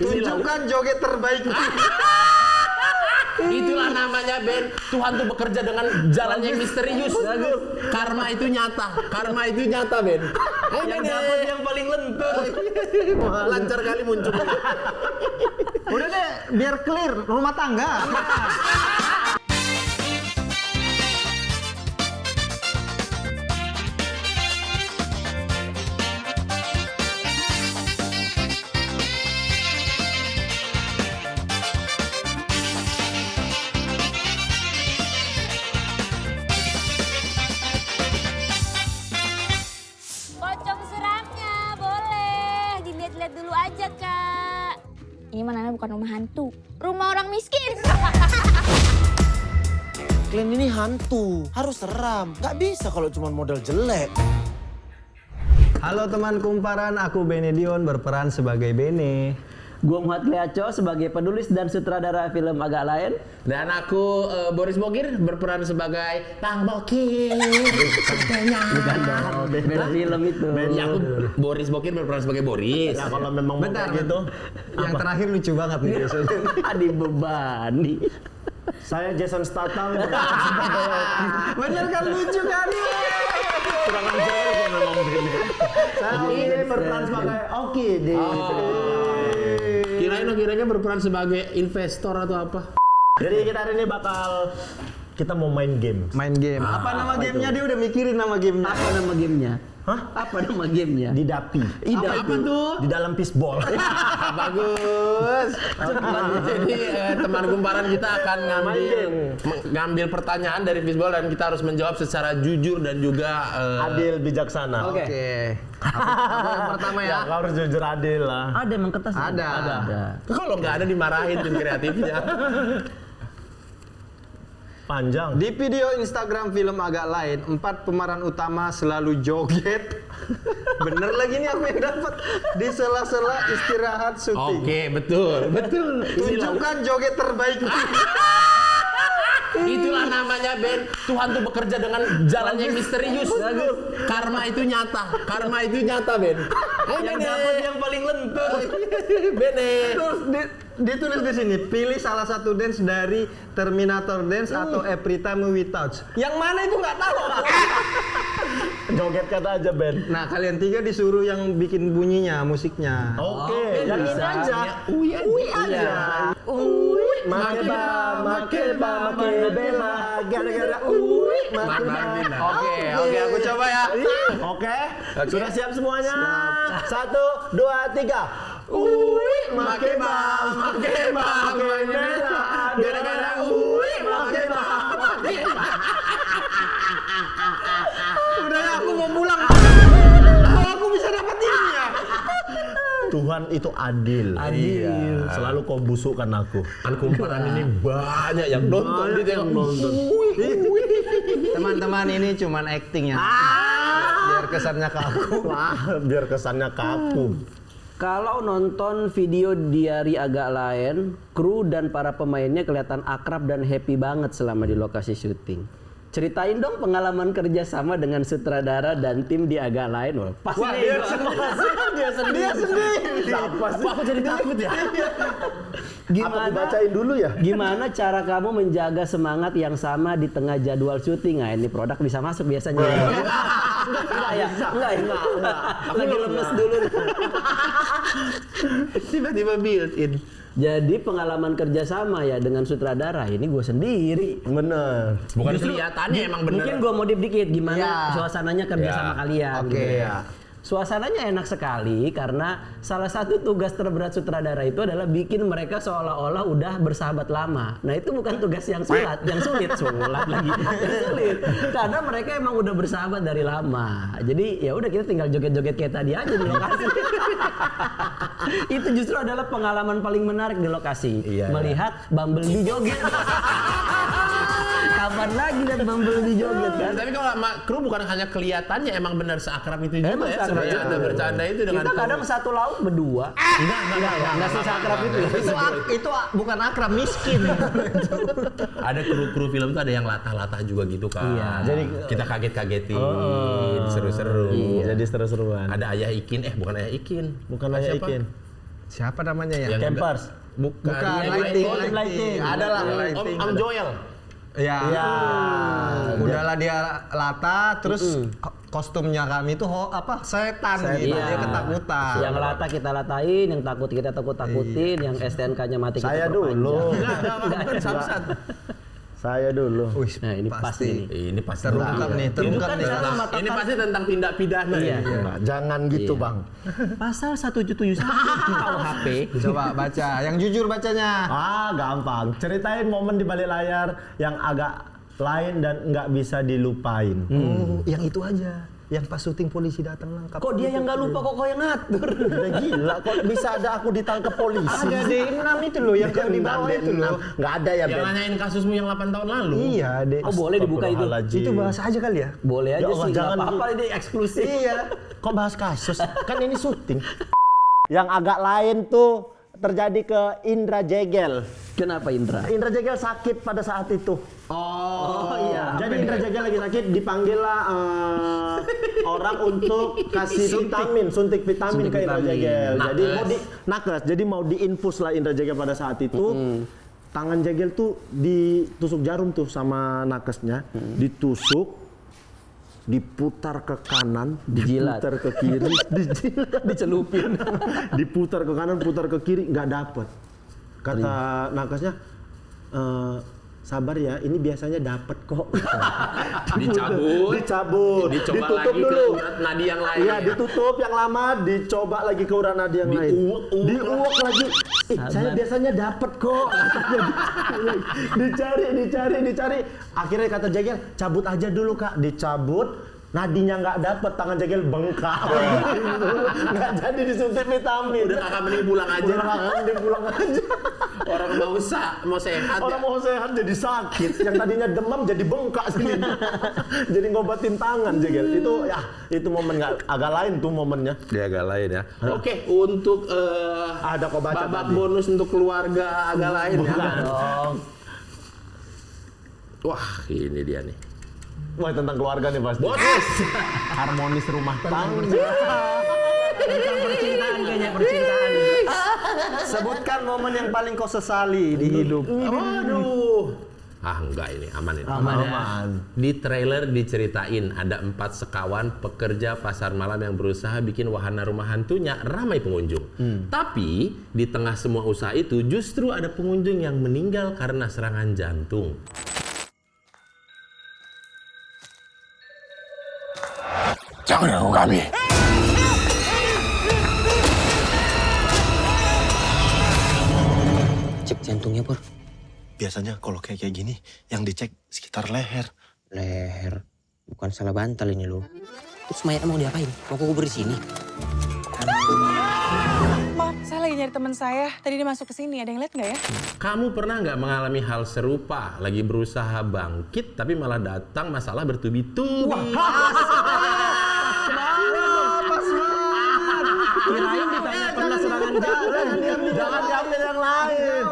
Tunjukkan joget terbaik. Itulah namanya Ben. Tuhan tuh bekerja dengan jalan yang misterius. Karma itu nyata Ben. Yang dapat yang paling lentur. Lancar kali muncul. Udah deh, biar clear rumah tangga. Pocong suramnya, boleh. Dilihat-lihat dulu aja, Kak. Ini mana bukan rumah hantu, rumah orang miskin. Kalian ini hantu, harus seram. Gak bisa kalau cuma model jelek. Halo teman kumparan, aku Benedion berperan sebagai Bene. Gue Muhammad Cleaco sebagai penulis dan sutradara film Agak Lain. Dan aku Boris Bokir berperan sebagai Bang Bokir. Bukan dong, beda film itu. Ya aku Boris Bokir berperan sebagai Boris. Ya kalau memang mau Bentar, kayak gitu. Yang terakhir lucu banget nih biasanya. Dibebani. Saya Jason Statham. Bener kan, lucu kan? Kurang ajar kalau memang begini. Saya ini berperan sebagai Oki di. Kirain berperan sebagai investor atau apa? Jadi kita hari ini kita mau main game. Main game. Apa nama gamenya? Dia udah mikirin nama gamenya. Apa nama gamenya? Hah? Apa nama gamenya? Di Dapi. Apa tuh? Di dalam fishball. Bagus. Jadi teman kumparan kita akan ngambil pertanyaan dari fishball dan kita harus menjawab secara jujur dan juga Adil, bijaksana. Oke. Aku yang pertama ya. Ya, kau harus jujur adil lah. Ada emang kertas? Ada. Kalau nggak ada dimarahin tim kreatifnya. Panjang. Di video Instagram film Agak Lain, 4 pemeran utama selalu joget. Bener lagi nih aku yang dapat. Di sela-sela istirahat syuting. Oke, betul. Tunjukkan joget terbaik. Itulah namanya Ben. Tuhan tuh bekerja dengan jalan yang misterius. Karma itu nyata Ben. Yang dapat yang paling lentur. Bene. Terus ditulis di sini, pilih salah satu dance dari Terminator Dance atau Every Time We Touch. Yang mana itu nggak tahu. Joget kata aja Ben. Nah, kalian tiga disuruh yang bikin bunyinya, musiknya. Oke, yang ini aja. Ui aja. Make bela, gara-gara Oke, aku coba ya. Oke, sudah siap semuanya? 1, 2, 3. Make bela, gara-gara make Udah ya, aku mau pulang. Kalau aku bisa dapat ini ya. Tuhan itu adil. Iya. Selalu kau busukkan aku. Kan kumparan ini banyak yang nonton gitu yang nonton. Teman-teman, ini cuman acting ya. Biar kesannya kaku. Biar kesannya kaku. Kalau nonton video Diari Agak Lain, kru dan para pemainnya kelihatan akrab dan happy banget selama di lokasi syuting. Ceritain dong pengalaman kerja sama dengan sutradara dan tim di Agak Lain. Wah, pasti Dia sendiri. Siapa sih? Aku jadi takut ya. Apa dibacain dulu ya? Gimana cara kamu menjaga semangat yang sama di tengah jadwal syuting? Nah, ini produk bisa masuk biasanya. Enggak. Lagi lemes dulu. Tiba-tiba built in. Jadi pengalaman kerjasama ya dengan sutradara ini gue sendiri. Bener. Bukan kelihatannya emang bener. Mungkin gue modif dikit gimana Ya. suasananya kerja Ya. sama kalian. Oke. gitu. Ya. Suasananya enak sekali karena salah satu tugas terberat sutradara itu adalah bikin mereka seolah-olah udah bersahabat lama. Nah itu bukan tugas yang sulit lagi. Yang sulit. Karena mereka emang udah bersahabat dari lama. Jadi ya udah kita tinggal joget-joget kayak tadi aja di lokasi. Itu justru adalah pengalaman paling menarik di lokasi. Iya, melihat Bumblebee joget. Kapan lagi lihat Bumblebee joget kan? Tapi kalau sama kru bukan hanya kelihatannya emang benar seakrab itu juga Emang ya. seakrab Sebenarnya itu. ada bercanda itu dengan Kita kadang satu lauk berdua. Enggak seakrab itu. Itu bukan akrab, miskin. Ada kru-kru film tuh ada yang latah-latah juga gitu kan. Iya. Jadi kita kaget-kagetin, seru-seru. Jadi seru-seruan. Ada Ayah Ikin, bukan Ayah Ikin. Bukan Ayah Siapa? Ikin. Siapa namanya ya? Campers. Bukan. Lighting. Ada lah Om lighting. Joel. Ya. Ya. Udahlah dia lata, terus kostumnya kami tuh setan gitu, Iya. dia ketakutan. Yang lata kita latain, yang takut kita takut-takutin, yang STNK-nya mati Saya kita dulu. Bukan Samsat. Saya dulu. Wih, Nah, ini pasti ini. Ini pasti terungkap nih, terungkap nih. Ini pasti tentang tindak pidana. Iya. Nah, jangan gitu, Bang. Pasal 171 KUHP. Coba baca, yang jujur bacanya. Gampang. Ceritain momen di balik layar yang agak lain dan nggak bisa dilupain. Yang itu aja. Yang pas syuting polisi datang lengkap. Kok dia yang nggak lupa, kok kau yang ngatur? Udah gila, kok bisa ada aku ditangkap polisi? Ada di 6 itu loh, yang kau di bawah itu loh. Nggak ada ya, Yang Ben? nanyain kasusmu yang 8 tahun lalu. Iya, deh. Oh boleh dibuka itu? Astagfirullahaladzim. Itu bahas aja kali ya. Boleh aja Ya Allah, sih, nggak jangan apa-apa ini eksklusif. Iya. Kok bahas kasus? Kan ini syuting. Yang agak lain tuh terjadi ke Indra Jegel. Kenapa Indra? Indra Jegel sakit pada saat itu. Oh iya. Jadi Indra Jegel lagi sakit, dipanggil lah orang untuk kasih vitamin, suntik vitamin ke Indra Jegel. Jadi mau nakes, jadi mau diinfus lah Indra Jegel pada saat itu. Tangan Jegel tuh ditusuk jarum tuh sama nakesnya, ditusuk, diputar ke kanan, Dijilat. diputar ke kiri, dijilat, Dicelupin. diputar ke kanan, putar ke kiri, nggak dapet. Kata nakesnya, sabar ya, ini biasanya dapet kok. Dicabut. Dicabut. Dicoba Ditutup lagi ke dulu. urat nadi yang lain. Iya, ditutup yang lama, dicoba lagi ke urat nadi yang lain. Diuak lagi. Saya biasanya dapet kok. Dicari. Akhirnya kata Jegel, cabut aja dulu Kak. Dicabut. Nadinya nggak dapet, tangan Jegel bengkak. Nggak jadi disuntik vitamin. Udah kakak mending pulang aja. Mending pulang aja. Orang mau sehat Orang ya. mau sehat jadi sakit. Yang tadinya demam jadi bengkak sini. Jadi ngobatin tangan Jegel. Itu momen agak lain tuh momennya. Dia agak lain ya. Oke, untuk Ada kok baca babak tadi. bonus untuk keluarga agak lain ya. Dong. Wah, ini dia nih. Wah, tentang keluarga nih pasti. Bonus. Harmonis rumah tangga. Tentang percintaan kayaknya, percintaan. Sebutkan momen yang paling kau sesali di hidup. Waduh. Enggak ini, aman ini. Aman. Di trailer diceritain ada 4 sekawan pekerja pasar malam yang berusaha bikin wahana rumah hantunya ramai pengunjung. Tapi di tengah semua usaha itu justru ada pengunjung yang meninggal karena serangan jantung. Jangan ganggu kami. Cek jantungnya, Pur. Biasanya kalau kayak gini, yang dicek sekitar leher. Leher. Bukan salah bantal ini loh. Terus mayatnya mau diapain? Mau kubur di sini? Maaf, saya lagi nyari teman saya. Tadi dia masuk ke sini. Ada yang lihat nggak ya? Kamu pernah nggak mengalami hal serupa? Lagi berusaha bangkit tapi malah datang masalah bertubi-tubi. Kirain ditanya pernah serangan jantung. Jangan diambil yang lain.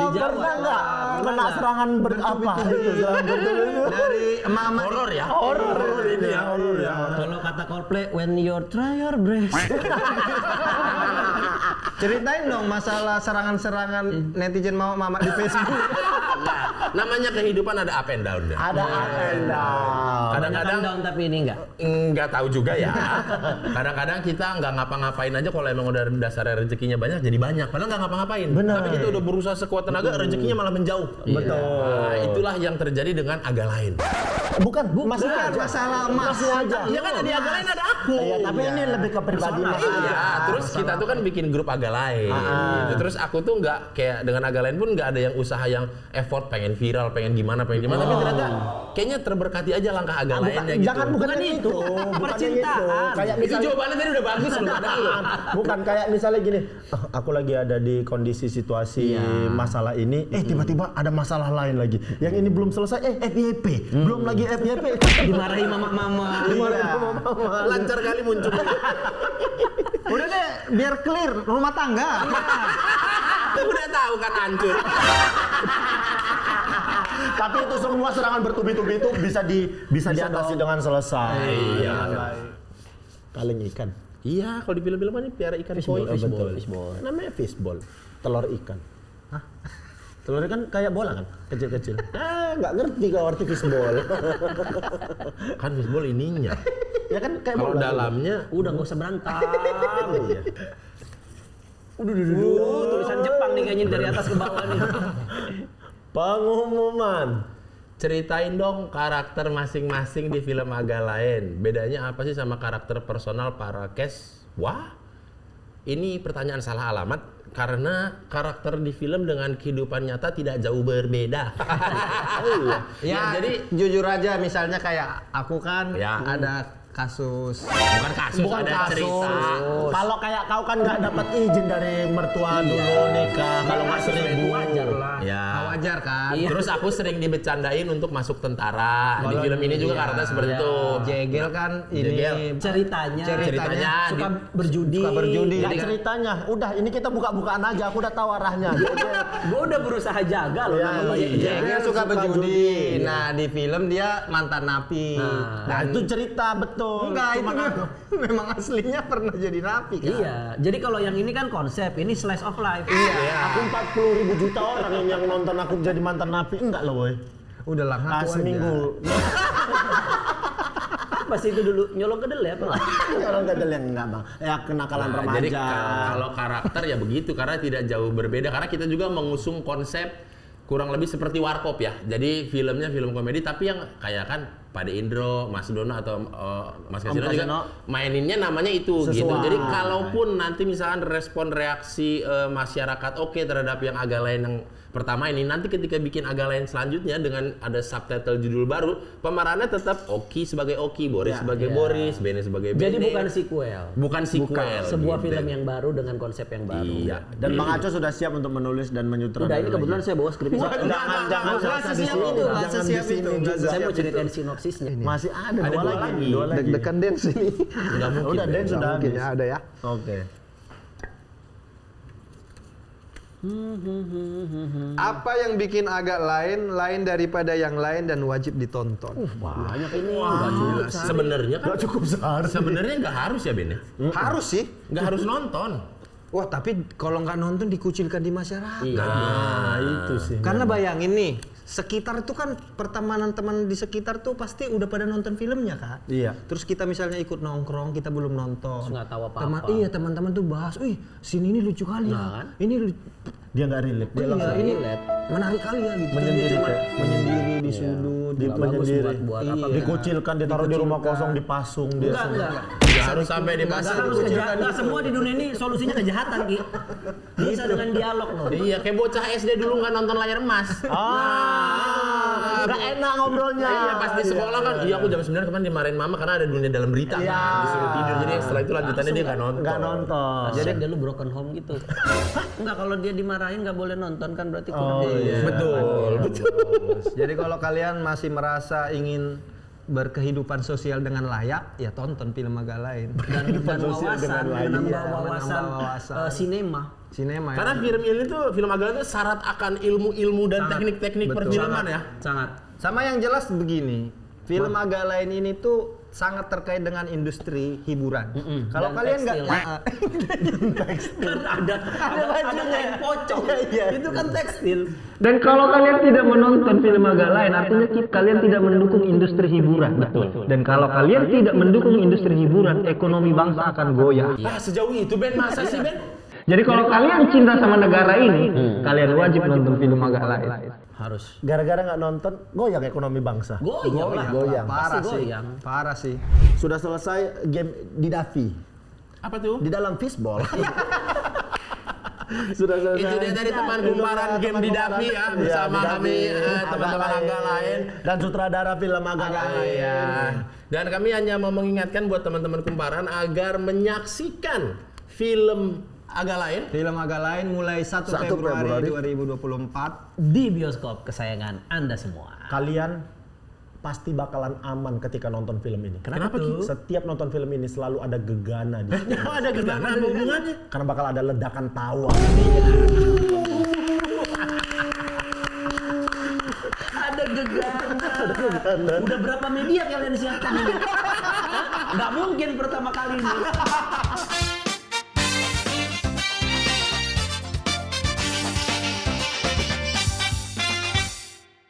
Pernah nggak kena serangan apa? Dari emak-emak. Horor ya? Horor ini ya, horor ya. Kalau kata Coldplay, when you try your best. Ceritain dong masalah serangan-serangan netizen mama di Facebook. Nah, namanya kehidupan ada up and down ya. Ada up and down. Kadang-kadang down tapi ini enggak. nggak tahu juga ya. Kadang-kadang kita nggak ngapa-ngapain aja kalau emang udah dasarnya rezekinya banyak jadi banyak. Padahal nggak ngapa-ngapain. Benar. Tapi kita udah berusaha sekuat tenaga rezekinya malah menjauh. Betul. Nah, itulah yang terjadi dengan agak lain. Bukan, masih Bukan aja. masalah emas. Masih aja. Ya kan di agak lain ada aku. Iya, tapi ini lebih ke pribadi Mas aja. Iya, terus kita tuh kan bikin grup agak lain. Gitu. Terus aku tuh nggak kayak dengan agak lain pun nggak ada yang usaha yang effort pengen viral, pengen gimana. Tapi ternyata kayaknya terberkati aja langkah agak lainnya gitu. Jangan bukan itu. Percintaan. Kayak Itu misalnya jawabannya tadi udah bagus loh, padahal loh. bukan kayak misalnya gini, aku lagi ada di kondisi situasi masalah ini, tiba-tiba ada masalah lain lagi. Yang ini belum selesai, FYP. Belum lagi FYP. Dimarahi mama-mama. Lancar kali muncul. Udah deh, biar clear rumah tangga. Udah tahu kan hancur. Tapi itu semua serangan bertubi-tubi itu bisa diatasi dengan selesai. Iya. Kaleng ikan. Iya, kalau di film-film ini piara ikan koi, Betul, fishball. Namanya fishball. Telur ikan. Hah? Telur ikan kayak bola kan? Kecil-kecil. Nggak ngerti kalau arti fishball. Kan fishball ininya. Ya kan kayak Kalau bola. dalamnya Udah nggak usah berantem. Iya. Tulisan Jepang nih kayaknya dari atas ke bawah nih. Pengumuman. ceritain dong karakter masing-masing di film Agalain. Bedanya apa sih sama karakter personal para Kes? Wah, ini pertanyaan salah alamat karena karakter di film dengan kehidupan nyata tidak jauh berbeda. Ya, jadi jujur aja misalnya kayak aku kan Ya. ada kasus. Bukan kasus, Bukan ada kasus. cerita. Kalau kayak kau kan nggak dapat izin dari mertua dulu nikah. Kalau nggak 1.000 wajar lah. Ya. Wajar kan? Terus aku sering dibecandain untuk masuk tentara. Di Kalau film ini juga iya. karakter seperti itu. Jegel kan ini Jegel. Ceritanya Ceritanya suka berjudi. suka berjudi. Nggak Jadi kan- ceritanya. Udah ini kita buka-bukaan aja. Aku udah tahu arahnya. Gue udah berusaha jaga loh Ya, nama baik iya. Jegel suka berjudi. Nah, di film dia mantan napi. Nah itu cerita betul. Enggak, itu Cuman memang aslinya pernah jadi napi kan? Iya, jadi kalau yang ini kan konsep, ini slice of life. aku 40.000 juta orang yang nonton aku jadi mantan napi. Enggak loh woy. Udah lah, ngaku aja. Seminggu. Apa sih itu dulu nyolong kedelai apa? Orang gadel yang enggak bang. Ya kenakalan Nah, remaja. jadi kalau karakter ya begitu karena tidak jauh berbeda karena kita juga mengusung konsep kurang lebih seperti Warkop ya. Jadi filmnya film komedi tapi yang kayak kan Pade Indro, Mas Dono atau Mas Kasino juga Kasino. maininnya namanya itu gitu. Sesuai. Jadi kalaupun nanti misalkan respon reaksi masyarakat oke terhadap yang agak lain yang pertama ini, nanti ketika bikin agak lain selanjutnya dengan ada subtitle judul baru, pemerannya tetap Oki sebagai Oki, Boris sebagai Boris, Bene sebagai Bene. Jadi bukan sequel. Bukan sequel. Sebuah gitu. film yang baru dengan konsep yang baru. Iya. Dan Bang Aco sudah siap untuk menulis dan menyutradarai. Udah ini kebetulan saya bawa skripnya. Jangan sesiap itu, nggak sesiap itu. Saya mau ceritain sinopsisnya. Masih ada, Ada dua dua lagi. lagi. Dua lagi. Deg-degan Den sini. Nggak mungkin. Udah Den sudah Mungkin habis. ya, ada ya. Oke. Apa yang bikin agak lain daripada yang lain dan wajib ditonton? Banyak ini. Sebenarnya kan Cukup sehari. sebenarnya nggak harus ya Ben ya? Harus sih. Nggak harus nonton. Wah, tapi kalau nggak nonton dikucilkan di masyarakat. Nah, itu sih. Karena bayangin nih, sekitar itu kan pertemanan teman di sekitar tuh pasti udah pada nonton filmnya kan. Iya. Terus kita misalnya ikut nongkrong, kita belum nonton. Terus nggak tahu apa-apa. Teman-teman tuh bahas, "Wih, sini ini lucu kali ya. kan? Ini Dia nggak relate. Dia iya, langsung ini relate. menarik kali ya gitu." Menyendiri, Dia cuma Pak. menyendiri di sudut, Dia Nggak bagus menyendiri. buat apa. Iya. Dikucilkan, ditaruh di rumah kosong, dipasung dia. Enggak. nggak harus sampai di Nggak masa harus kejahatan. Nggak semua di dunia ini solusinya kejahatan, Ki. Bisa dengan dialog loh. Iya, kayak bocah SD dulu nggak nonton layar emas. Nggak enak ngobrolnya. Iya, pas di sekolah kan, iya aku jam 9 kemarin dimarahin mama karena ada dunia dalam berita. Iya. Disuruh tidur, jadi setelah itu lanjutannya dia nggak nonton. Nggak nonton. Jadi dia lu broken home gitu. Enggak, kalau dia dimarahin nggak boleh nonton kan berarti kurang. Betul, betul. Jadi kalau kalian masih merasa ingin berkehidupan sosial dengan layak, ya tonton film agak lain. Dan wawasan, menambah wawasan wawasan. sinema. Sinema ya. Karena film ini tuh, film agama itu syarat akan ilmu-ilmu dan teknik-teknik betul. perfilman ya. Sangat. Sama yang jelas begini, film agak lain ini tuh sangat terkait dengan industri hiburan. Kalau Dan kalian nggak, tekstil. Kan ada kain pocong. Itu kan tekstil. dan kalau kalian tidak menonton film agak lain, artinya kalian tidak mendukung industri hiburan. Betul. Dan kalau kalian tidak mendukung industri hiburan, ekonomi bangsa akan goyah. Wah, sejauh itu Ben, masa sih Ben? Jadi kalau kalian cinta sama negara ini, kalian wajib nonton film agak lain. Harus. Gara-gara nggak nonton, goyang ekonomi bangsa. Goyang lah. Goyang. Parah Pasti sih. goyang. Parah sih. Sudah selesai game di Davi. Apa tuh? Di dalam fishball. Sudah selesai. Itu dia tadi teman kumparan game di Davi ya, bersama kami teman-teman agak lain. Dan sutradara film agak lain. Iya. Dan kami hanya mau mengingatkan buat teman-teman kumparan agar menyaksikan film agak lain. Film agak lain mulai 1 Februari 2024. Di bioskop kesayangan Anda semua. Kalian pasti bakalan aman ketika nonton film ini. Kenapa tuh? Setiap nonton film ini selalu ada gegana di situ. Oh, ada gegana apa hubungannya? Karena bakal ada ledakan tawa. Ada gegana. Udah berapa media kalian siapkan ini? Nggak mungkin pertama kali ini.